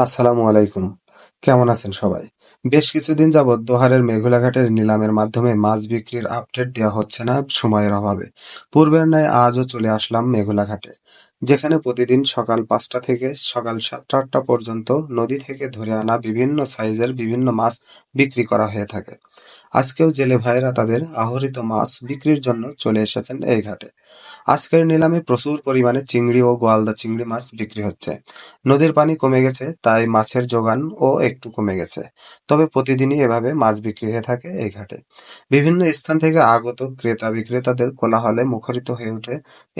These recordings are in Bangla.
আসসালামু আলাইকুম, কেমন আছেন সবাই? বেশ কিছুদিন যাবৎ দোহারের মেঘুলাঘাটের নিলামের মাধ্যমে মাছ বিক্রির আপডেট দেওয়া হচ্ছে না সময়ের অভাবে। পূর্বের ন্যায় আজও চলে আসলাম মেঘুলাঘাটে, যেখানে প্রতিদিন সকাল 5টা থেকে সকাল 7টা পর্যন্ত নদী থেকে ধরে আনা বিভিন্ন সাইজের বিভিন্ন মাছ বিক্রি করা হয়ে থাকে। আজকেও জেলে ভাইয়েরা তাদের আহরিত মাছ বিক্রির জন্য চলে এসেছেন এই ঘাটে। আজকের নিলামে প্রচুর পরিমাণে চিংড়ি ও গোয়ালদা চিংড়ি মাছ বিক্রি হচ্ছে। নদীর পানি কমে গেছে, তাই মাছের যোগানও একটু কমে গেছে। তবে প্রতিদিনই এভাবে মাছ বিক্রি হয়ে থাকে এই ঘাটে। বিভিন্ন স্থান থেকে আগত ক্রেতা বিক্রেতাদের কোলাহলে মুখরিত হয়ে ওঠে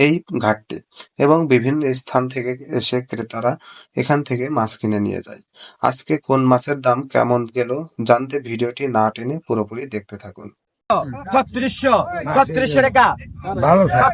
এই ঘাটটি এবং বিভিন্ন স্থান থেকে এসে ক্রেতারা এখান থেকে মাছ কিনে নিয়ে যায়। আজকে কোন মাছের দাম কেমন গেল জানতে ভিডিওটি না টেনে পুরোপুরি দেখতে থাকুন। 3600 টাকা ভালো স্যার।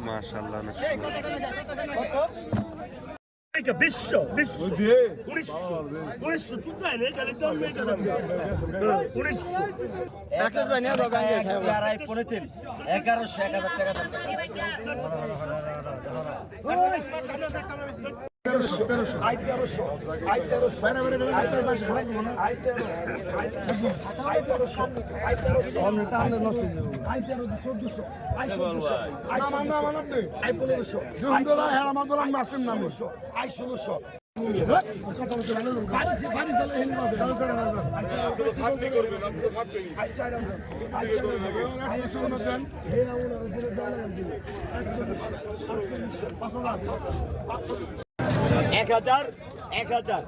মাশাআল্লাহ, বিশ্ব বিশ্ব 1900 তুই তাই রে গালি দাম মে গালি 1900 একটা জয় নিয়ে দোকান দিয়ে খায় আর 1100 1000 টাকা দাম I 1300 I 1300 I 1300 I 1300 I 1400 I 1400 I 1500 I 1600 এক হাজার এক হাজার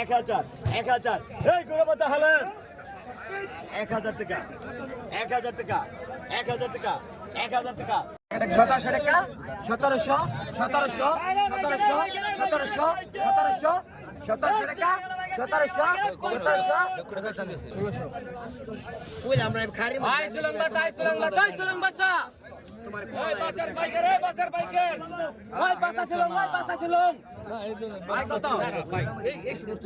এক হাজার এক হাজার এই করে বলতে হলে 1000 টাকা 1000 টাকা 1000 টাকা 1000 টাকা 1700 টাকা 1700 1700 1700 1700 1700 টাকা 1700 1700 ওই আমরা খারি আই সুলং বাচ্চা তোমার ওই বাজার বাইকের ওই বাচ্চা ছিল ওই বাচ্চা ছিল ভাই কত এই সমস্ত